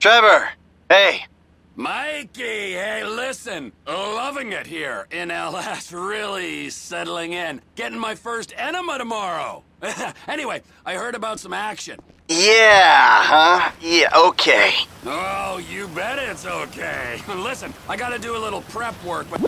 Trevor! Hey! Mikey, hey, listen. Loving it here in LS, really settling in. Getting my first enema tomorrow. Anyway, I heard about some action. Yeah, huh? Yeah, okay. Oh, you bet it's okay. Listen, I gotta do a little prep work, but...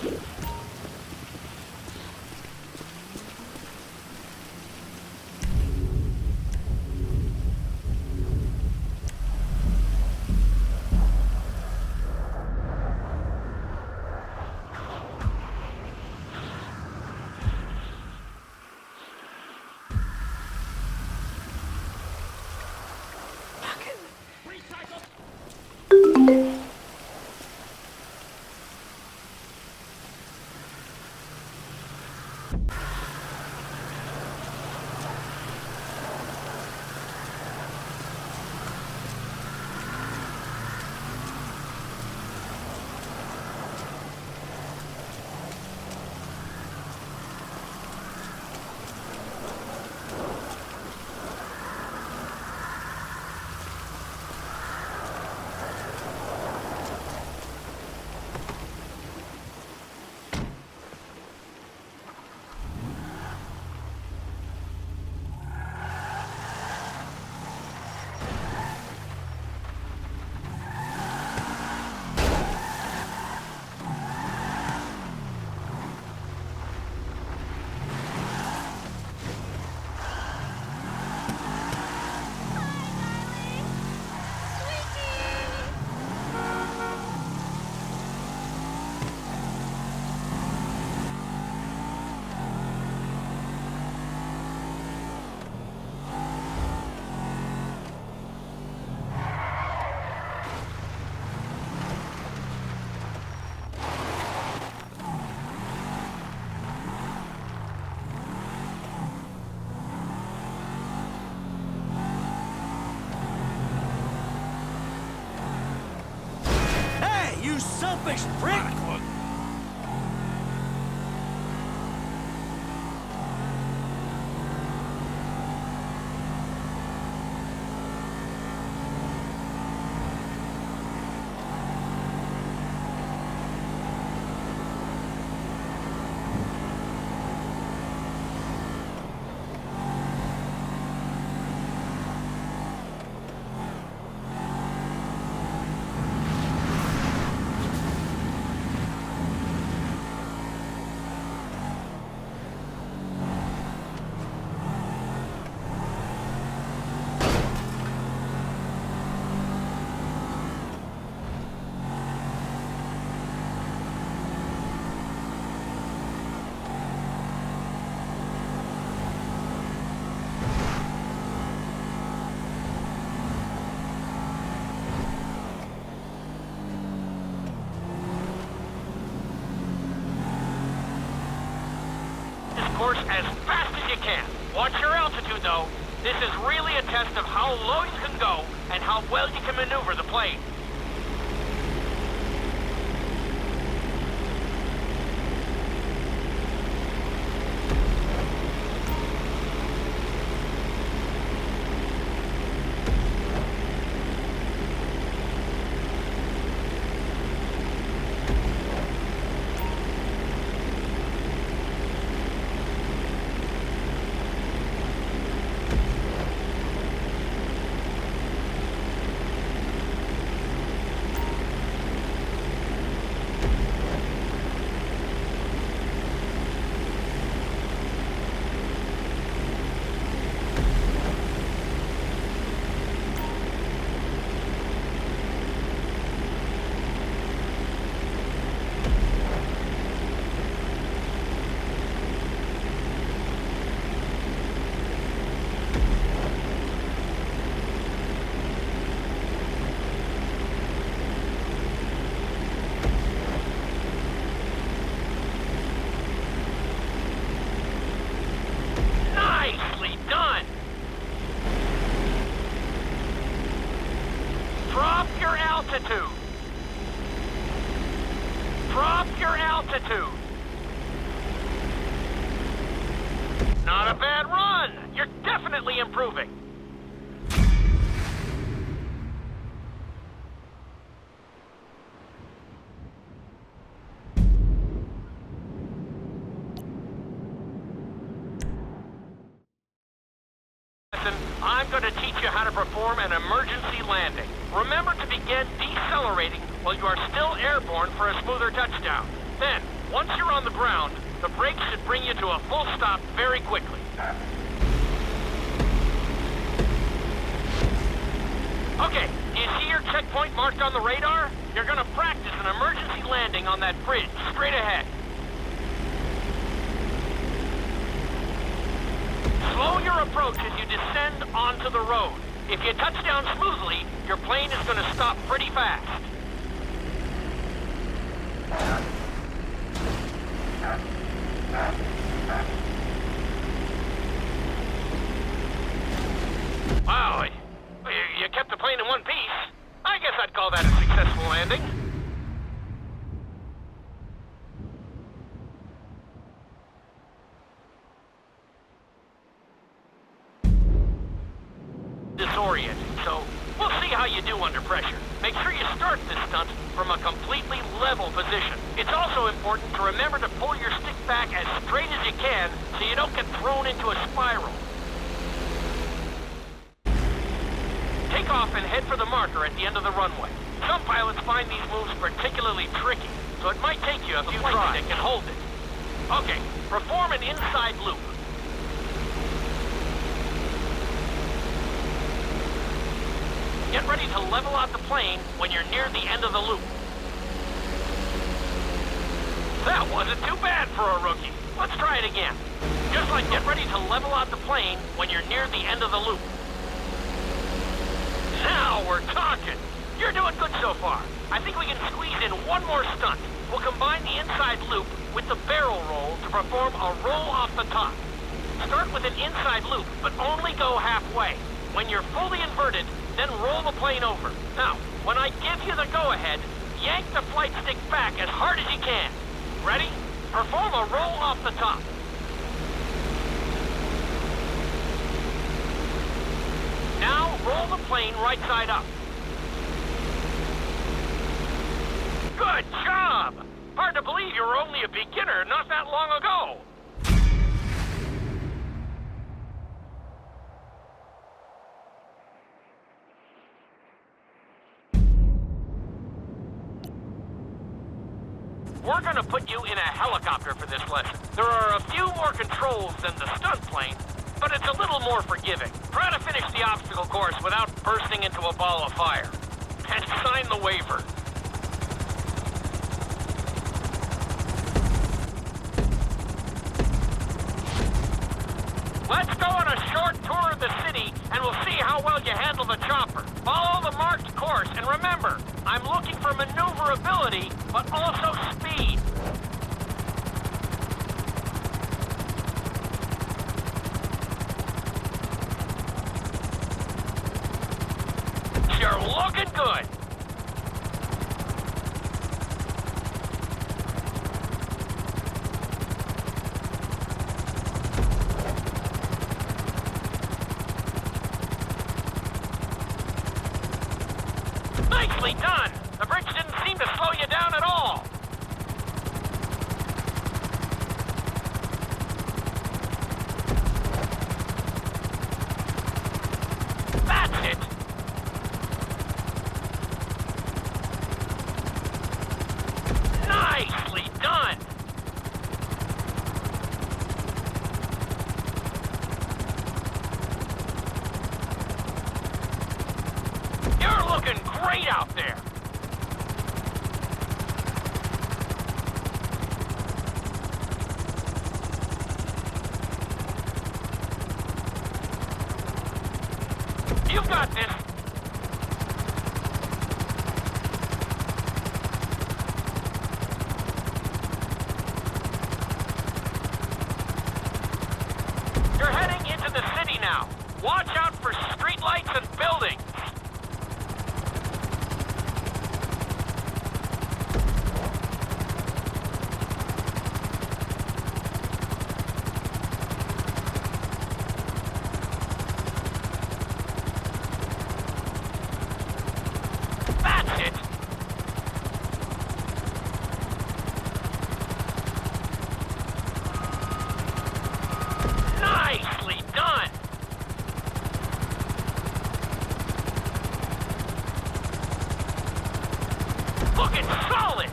Hey, you selfish prick! Course as fast as you can. Watch your altitude, though. This is really a test of how low you can go and how well you can maneuver the plane. altitude. Drop your altitude. Not a bad run. You're definitely improving. listen, I'm going to teach you how to perform an emergency landing. Remember to begin decelerating while you are still airborne for a smoother touchdown. Then, once you're on the ground, the brakes should bring you to a full stop very quickly. Okay, do you see your checkpoint marked on the radar? You're going to practice an emergency landing on that bridge, straight ahead. Slow your approach as you descend onto the road. If you touch down smoothly, your plane is going to stop pretty fast. Wow, you kept the plane in one piece. I guess I'd call that a successful landing. Disoriented, so we'll see how you do under pressure. Make sure you start this stunt from a completely level position. It's also important to remember to pull your stick back as straight as you can so you don't get thrown into a spiral. Take off and head for the marker at the end of the runway. Some pilots find these moves particularly tricky, so it might take you a few tries to hold it. Okay, perform an inside loop. Get ready to level out the plane when you're near the end of the loop. That wasn't too bad for a rookie. Let's try it again. Just like get ready to level out the plane when you're near the end of the loop. Now we're talking. You're doing good so far. I think we can squeeze in one more stunt. We'll combine the inside loop with the barrel roll to perform a roll off the top. Start with an inside loop, but only go halfway. When you're fully inverted, then roll the plane over. Now, when I give you the go-ahead, yank the flight stick back as hard as you can. Ready? Perform a roll off the top. Now, roll the plane right side up. Good job! Hard to believe you were only a beginner not that long ago. We're gonna put you in a helicopter for this lesson. There are a few more controls than the stunt plane, but it's a little more forgiving. Try to finish the obstacle course without bursting into a ball of fire. And sign the waiver. Let's go on a short tour of the city, and we'll see how well you handle the chopper. Follow the marked course, and remember, I'm looking for maneuverability, but also speed. You're looking good. Nicely done! The bridge didn't seem to slow you down at all. That's it! Nicely done! You're looking great out there! You've got this! You're heading into the city now. Watch out for streetlights and buildings. That's it! Nicely done! looking solid!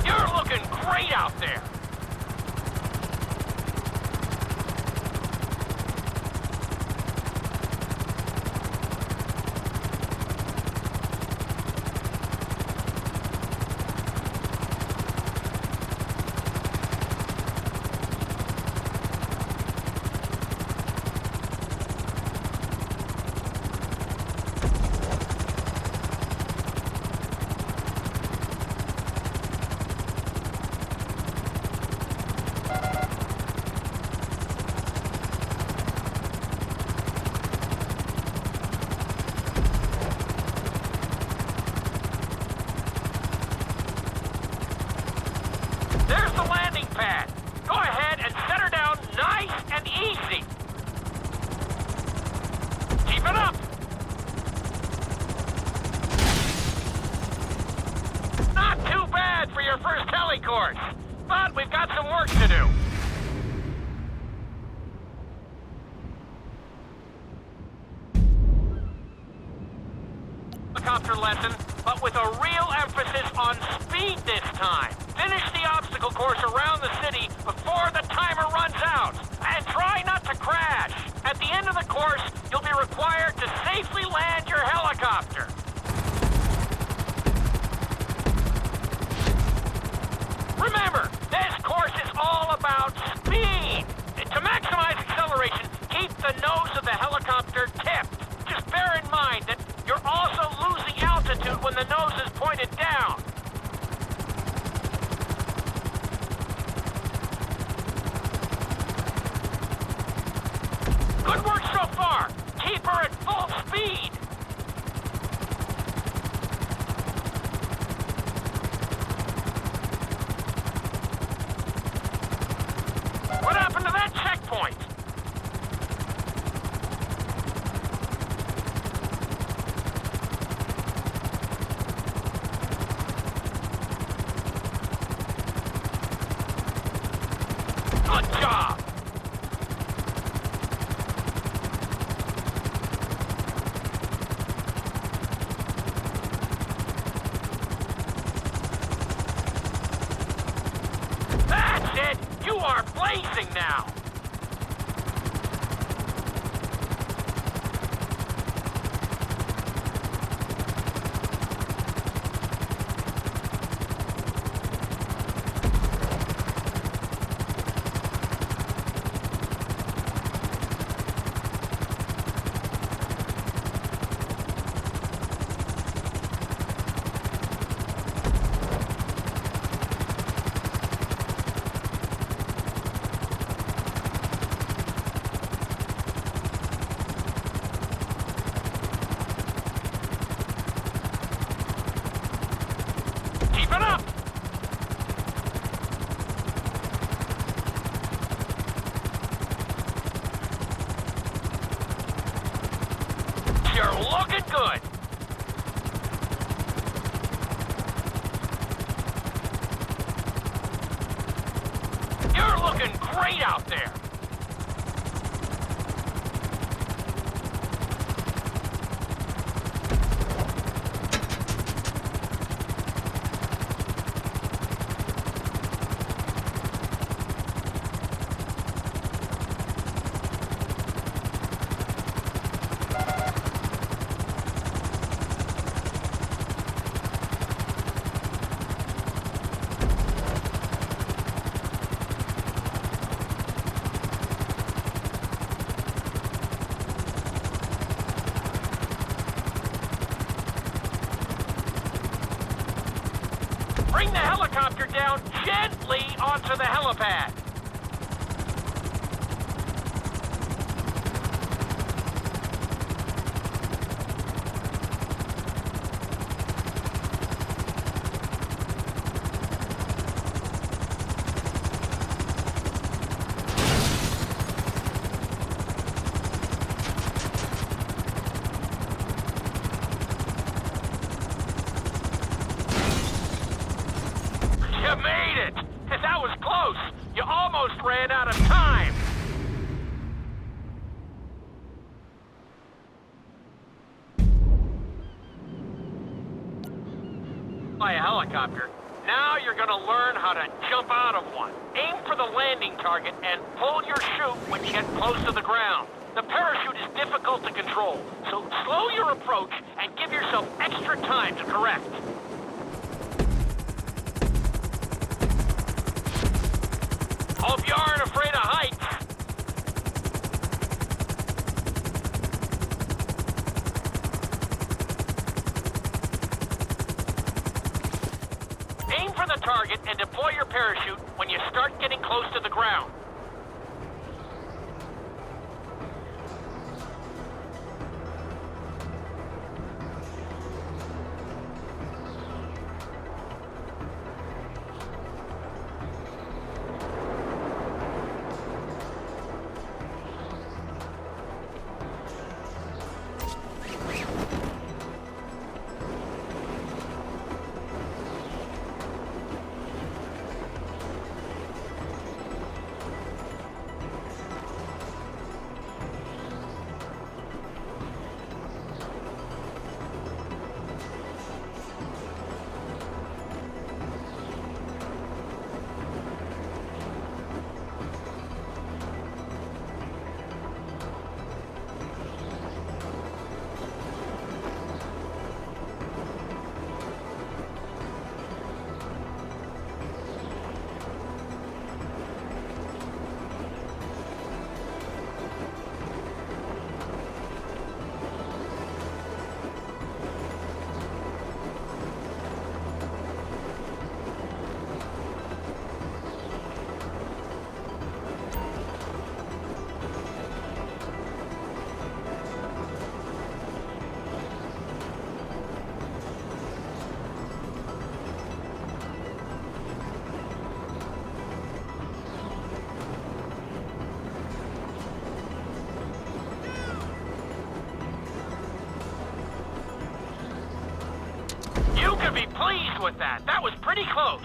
You're looking great out there! There's the landing pad. Go ahead and set her down nice and easy. Keep it up. Not too bad for your first heli course, but we've got some work to do. Helicopter lesson, but with a real emphasis on speed this time. Finish the obstacle course around the city before the timer runs out. And try not to crash. At the end of the course, you'll be required to safely land your helicopter. Remember, this course is all about speed. To maximize acceleration, keep the nose of the helicopter tipped. Just bear in mind that you're also losing altitude when the nose is pointed down. Good work so far. Keep her at full speed. What happened to that checkpoint? Good job! That's it! You are blazing now! Keep it up! You're looking good! You're looking great out there! Bring the helicopter down gently onto the helipad. close! You almost ran out of time! By a helicopter. Now you're gonna learn how to jump out of one. Aim for the landing target and pull your chute when you get close to the ground. The parachute is difficult to control, so slow your approach and give yourself extra time to correct. Hope you aren't afraid of heights. Aim for the target and deploy your parachute when you start getting close to the ground. You can be pleased with that. That was pretty close.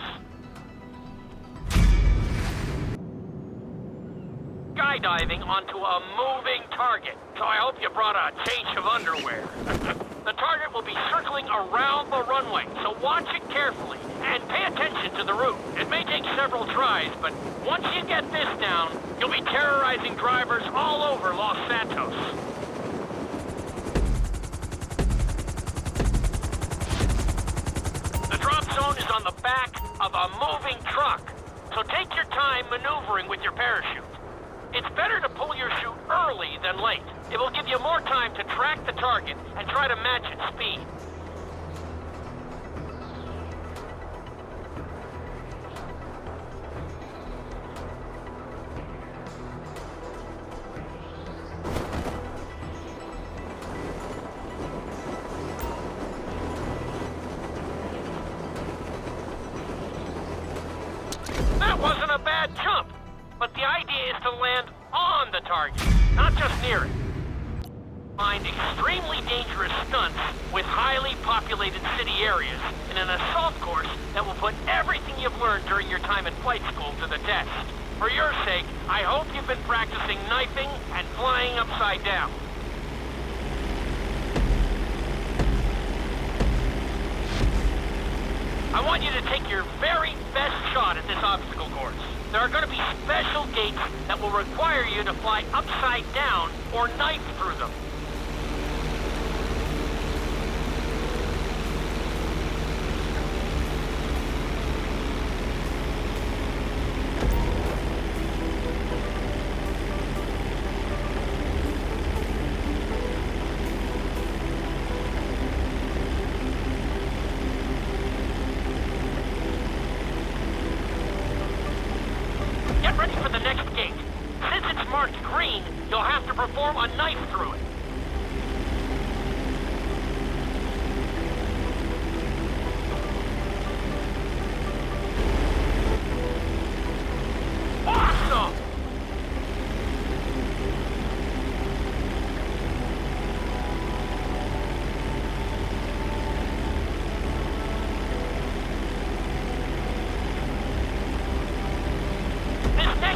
Skydiving onto a moving target, so I hope you brought a change of underwear. The target will be circling around the runway, so watch it carefully and pay attention to the route. It may take several tries, but once you get this down, you'll be terrorizing drivers all over Los Santos. The drop zone is on the back of a moving truck, so take your time maneuvering with your parachute. It's better to pull your chute early than late. It will give you more time to track the target and try to match its speed. That wasn't a bad jump. But the idea is to land on the target, not just near it. Find extremely dangerous stunts with highly populated city areas in an assault course that will put everything you've learned during your time in flight school to the test. For your sake, I hope you've been practicing knifing and flying upside down. I want you to take your very best shot at this obstacle course. There are going to be special gates that will require you to fly upside down or knife through them. Get ready for the next gate. Since it's marked green, you'll have to perform a knife through it. Awesome!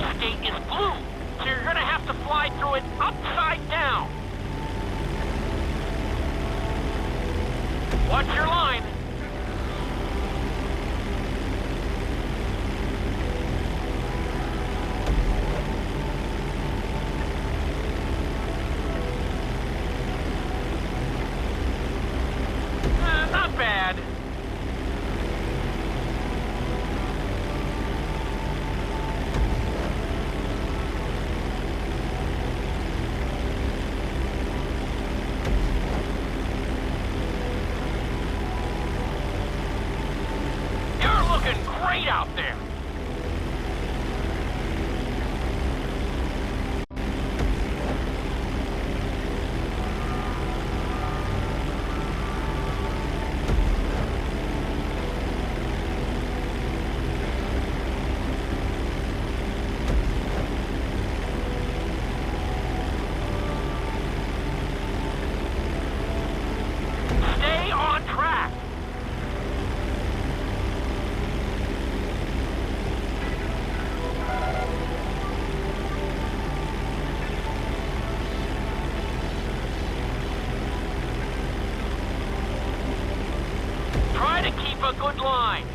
next gate is blue, so you're gonna have to fly through it upside down. Watch your line. Not bad. You're looking great out there. Stay on track. Try to keep a good line.